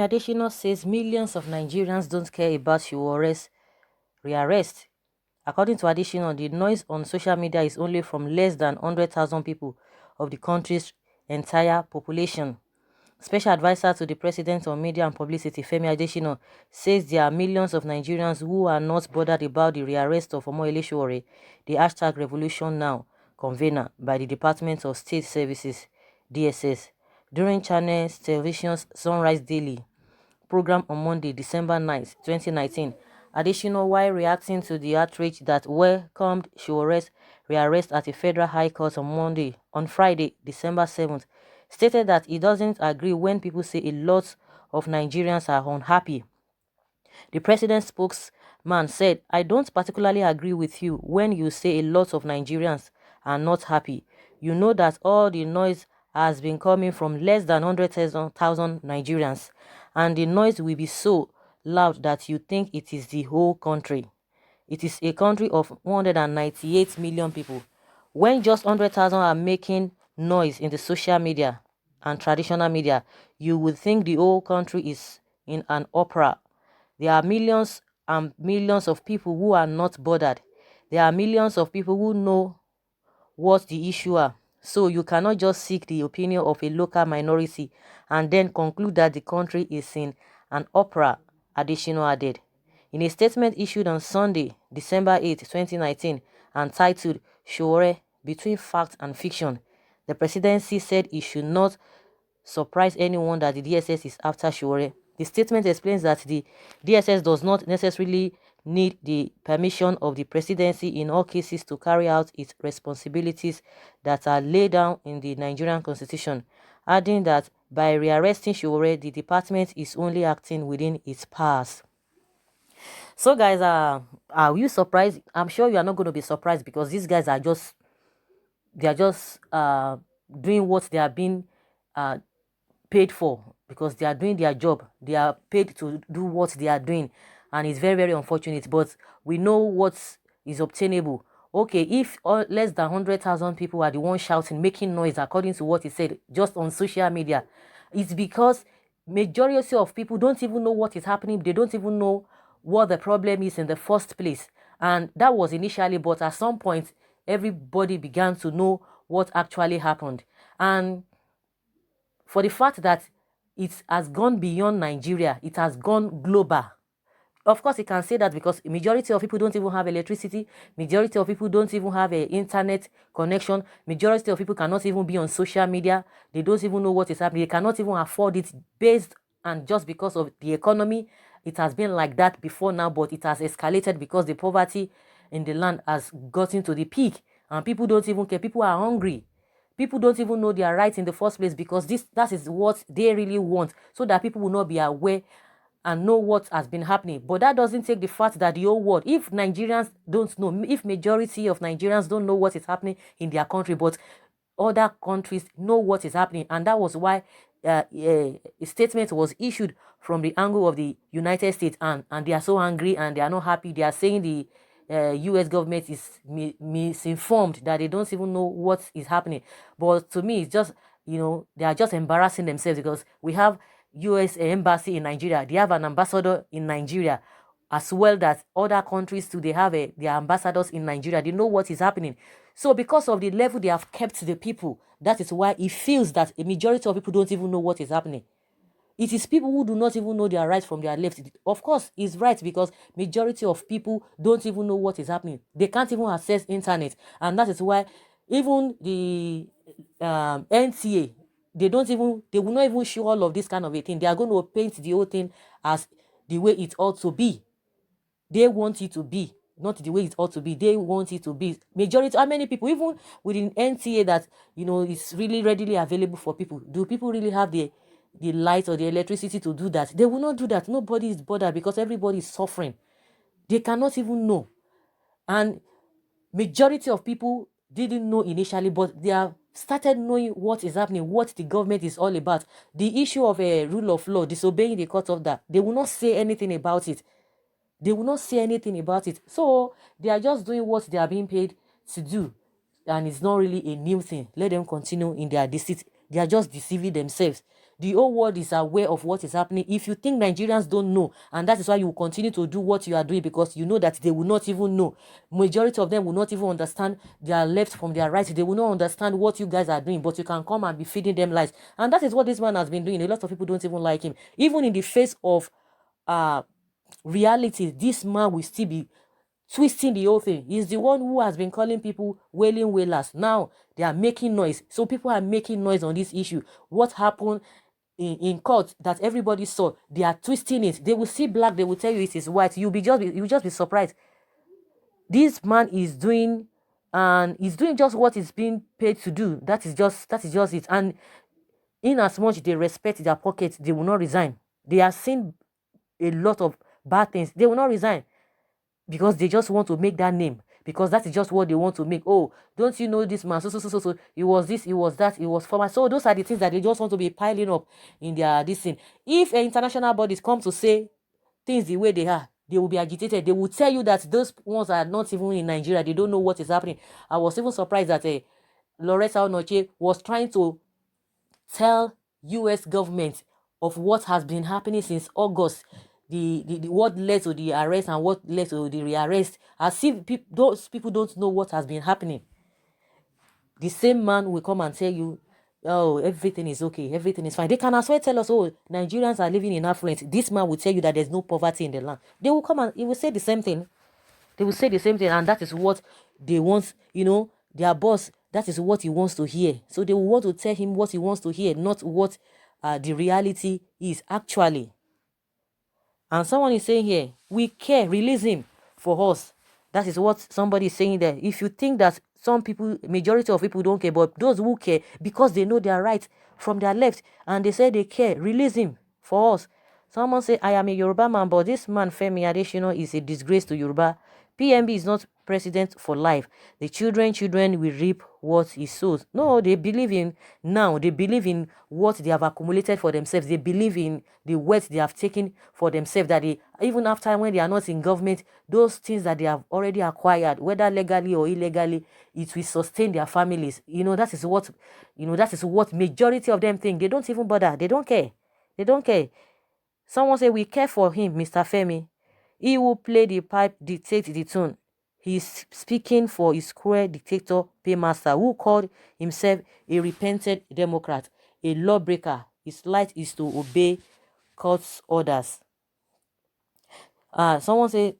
Adesina says millions of Nigerians don't care about Sowore's rearrest. According to Adesina, the noise on social media is only from less than 100,000 people of the country's entire population. Special advisor to the president on media and publicity, Femi Adesina, says there are millions of Nigerians who are not bothered about the rearrest of Omoyele Sowore, the hashtag Revolution Now convener by the Department of State Services, DSS, during Channels Television's Sunrise Daily program on Monday, December 9th, 2019. Additional, while reacting to the outrage that welcomed Sowore's rearrest at a federal high court on Friday, December 7th, stated that he doesn't agree when people say a lot of Nigerians are unhappy. The president's spokesman said, "I don't particularly agree with you when you say a lot of Nigerians are not happy. You know that all the noise has been coming from less than 100,000 Nigerians, and the noise will be so loud that you think it is the whole country. It is a country of 198 million people. When just 100,000 are making noise in the social media and traditional media, you would think the whole country is in an opera. There are millions and millions of people who are not bothered. There are millions of people who know what the issue are. So you cannot just seek the opinion of a local minority and then conclude that the country is in an opera," Adesina added. In a statement issued on Sunday, December 8, 2019, and titled "Sowore, Between Fact and Fiction," the presidency said it should not surprise anyone that the DSS is after Sowore. The statement explains that the DSS does not necessarily need the permission of the presidency in all cases to carry out its responsibilities that are laid down in the Nigerian constitution, adding that by rearresting Sowore, the department is only acting within its powers. So guys, are you surprised? I'm sure you are not going to be surprised because these guys are just doing what they are being uh, paid for, because they are doing their job. They are paid to do what they are doing, and it's very, very unfortunate, but we know what is obtainable. Okay, if less than 100,000 people are the ones shouting, making noise, according to what he said, just on social media, it's because majority of people don't even know what is happening. They don't even know what the problem is in the first place. And that was initially, but at some point, everybody began to know what actually happened. And for the fact that it has gone beyond Nigeria, it has gone global. Of course, you can say that because majority of people don't even have electricity, majority of people don't even have an internet connection, majority of people cannot even be on social media, they don't even know what is happening, they cannot even afford it, based and just because of the economy. It has been like that before now, but it has escalated because the poverty in the land has gotten to the peak, and people don't even care. People are hungry. People don't even know their rights in the first place, because that is what they really want, so that people will not be aware and know what has been happening. But that doesn't take the fact that the whole world, if Nigerians don't know, if majority of Nigerians don't know what is happening in their country, but other countries know what is happening, and that was why a statement was issued from the angle of the United States, and they are so angry and they are not happy. They are saying the US government is misinformed, that they don't even know what is happening. But to me, it's just, they are just embarrassing themselves, because we have US embassy in Nigeria. They have an ambassador in Nigeria, as well that other countries too. They have their ambassadors in Nigeria. They know what is happening. So because of the level they have kept the people, that is why it feels that a majority of people don't even know what is happening. It is people who do not even know their right from their left. Of course, it's right, because majority of people don't even know what is happening. They can't even access internet, and that is why even the NTA, they will not even show all of this kind of a thing. They are going to paint the whole thing as the way it ought to be. They want it to be, not the way it ought to be. They want it to be. Majority, how many people, even within NTA, that is really readily available for people? Do people really have the light or the electricity to do that? They will not do that. Nobody is bothered, because everybody is suffering. They cannot even know. And majority of people didn't know initially, but they have started knowing what is happening, what the government is all about. The issue of a rule of law, disobeying the court of that, they will not say anything about it. They will not say anything about it. So they are just doing what they are being paid to do. And it's not really a new thing. Let them continue in their deceit. They are just deceiving themselves. The whole world is aware of what is happening. If you think Nigerians don't know, and that is why you will continue to do what you are doing, because you know that they will not even know. Majority of them will not even understand their left from their right. They will not understand what you guys are doing, but you can come and be feeding them lies. And that is what this man has been doing. A lot of people don't even like him. Even in the face of reality, this man will still be twisting the whole thing. He's the one who has been calling people wailing wailers. Now they are making noise. So people are making noise on this issue. What happened in court that everybody saw, they are twisting it. They will see black, they will tell you it is white. You'll just be surprised. This man is doing, and he's doing just what he's being paid to do. That is just it. And in as much they respect their pockets, they will not resign. They are seeing a lot of bad things. They will not resign because they just want to make that name, because that is just what they want to make. Oh, don't you know this man? So. He was this, he was that, he was former. So those are the things that they just want to be piling up in their this thing. If international bodies come to say things the way they are, they will be agitated. They will tell you that those ones are not even in Nigeria. They don't know what is happening. I was even surprised that Loretta Onoche was trying to tell U.S. government of what has been happening since August, the what led to the arrest and what led to the rearrest, as if those people don't know what has been happening. The same man will come and tell you, oh, everything is okay, everything is fine. They can as well tell us, oh, Nigerians are living in affluence. This man will tell you that there's no poverty in the land. They will come and he will say the same thing. They will say the same thing, and that is what they want, their boss, that is what he wants to hear. So they will want to tell him what he wants to hear, not what the reality is actually. And someone is saying here, we care, release him for us. That is what somebody is saying there. If you think that some people, majority of people don't care, but those who care, because they know their right from their left, and they say they care, release him for us. Someone say, I am a Yoruba man, but this man, Femi Adesina, is a disgrace to Yoruba. PMB is not president for life. The children will reap what he sows. No, they believe in now. They believe in what they have accumulated for themselves. They believe in the wealth they have taken for themselves. That they, even after when they are not in government, those things that they have already acquired, whether legally or illegally, it will sustain their families. That is what, that is what majority of them think. They don't even bother. They don't care. They don't care. Someone say, we care for him, Mr. Femi. He will play the pipe, dictate the tune. He's speaking for his cruel dictator paymaster who called himself a repentant Democrat, a lawbreaker. His light is to obey court's orders. Someone say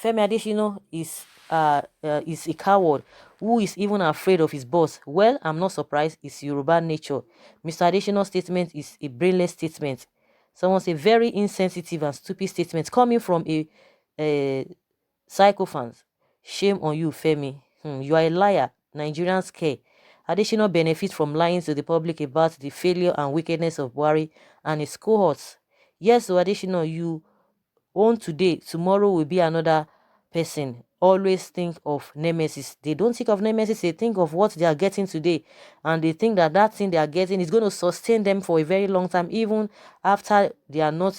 Femi Adesina is a coward who is even afraid of his boss. Well, I'm not surprised. It's Yoruba nature. Mr. Adesina's statement is a brainless statement. Someone say very insensitive and stupid statement coming from a psychophant. Shame on you, Femi. You are a liar. Nigerians care. Additional benefits from lying to the public about the failure and wickedness of Buhari and his cohorts. Yes, so additional, you own today, tomorrow will be another person. Always think of nemesis. They don't think of nemesis, they think of what they are getting today, and they think that that thing they are getting is going to sustain them for a very long time, even after they are no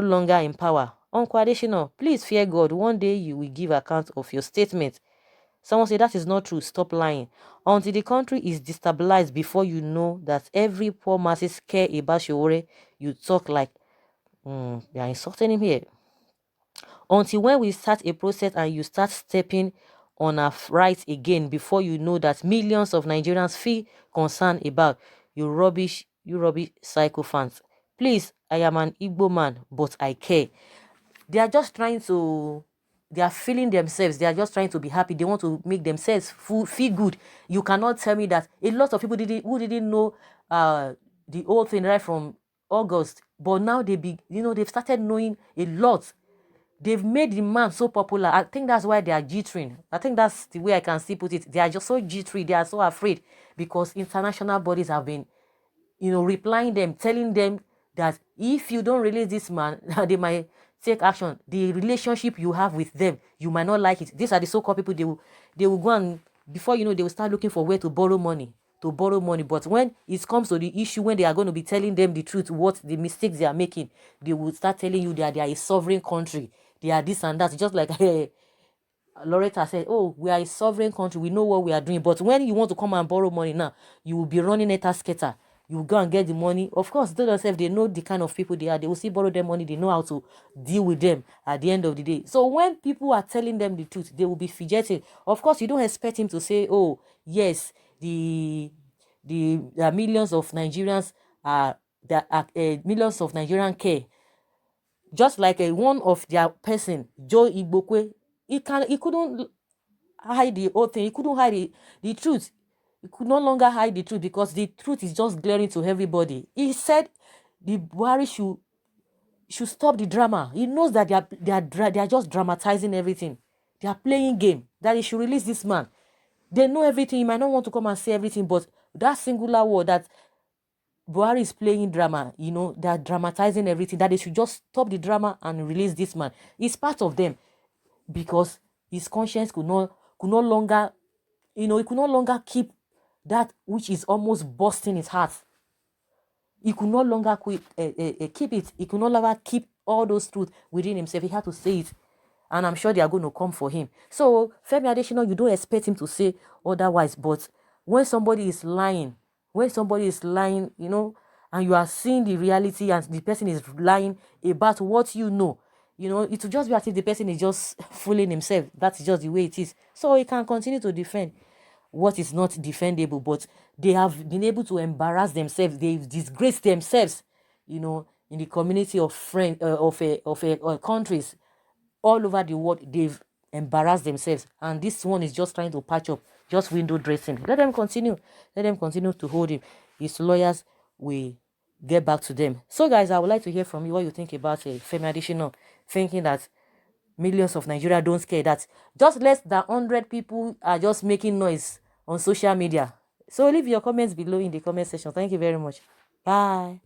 longer in power. Uncle Additional, please fear God. One day you will give account of your statement. Someone say that is not true. Stop lying. Until the country is destabilized before you know that every poor masses care about Sowore, you talk like they are insulting him here. Until when we start a process and you start stepping on our rights again before you know that millions of Nigerians feel concerned about you rubbish psychophants. Please, I am an Igbo man, but I care. They are just trying to, they are feeling themselves. They are just trying to be happy. They want to make themselves feel good. You cannot tell me that a lot of people didn't know the whole thing right from August, but now they've started knowing a lot. They've made the man so popular. I think that's why they are jittering. I think that's the way I can still put it. They are just so jittery. They are so afraid because international bodies have been, replying them, telling them that if you don't release this man, they might take action. The relationship you have with them, you might not like it. These are the so-called people. They will go and, before you know, they will start looking for where to borrow money. But when it comes to the issue, when they are going to be telling them the truth, what the mistakes they are making, they will start telling you that they are a sovereign country. They are this and that. Just like Loretta said, oh, we are a sovereign country. We know what we are doing. But when you want to come and borrow money now, you will be running a scatter. you go and get the money. Of course, they themselves, they know the kind of people they are. They will still borrow them money. They know how to deal with them at the end of the day. So when people are telling them the truth, they will be fidgeting. Of course, you don't expect him to say, oh, yes, the millions of Nigerians are, that millions of Nigerian care. Just like one of their person, Joe Igbokwe, he couldn't hide the whole thing. He couldn't hide the truth. He could no longer hide the truth because the truth is just glaring to everybody. He said the Buhari should stop the drama. He knows that they are just dramatizing everything. They are playing game. That he should release this man. They know everything. He might not want to come and say everything, but that singular word that Buhari is playing drama, they're dramatizing everything, that they should just stop the drama and release this man. It's part of them because his conscience could no longer, he could no longer keep that which is almost busting his heart. He could no longer keep it. He could no longer keep all those truths within himself. He had to say it. And I'm sure they are going to come for him. So, Femi Adesina, you don't expect him to say otherwise. But when somebody is lying, and you are seeing the reality and the person is lying about what you know, it will just be as if the person is just fooling himself. That's just the way it is. So, he can continue to defend what is not defendable, but they have been able to embarrass themselves. They've disgraced themselves, in the community of friends of countries all over the world. They've embarrassed themselves, and this one is just trying to patch up, just window dressing. Let them continue to hold him. His lawyers will get back to them. So guys, I would like to hear from you what you think about Femi Adesina thinking that millions of Nigeria don't care, that just less than 100 people are just making noise on social media. So leave your comments below in the comment section. Thank you very much. Bye.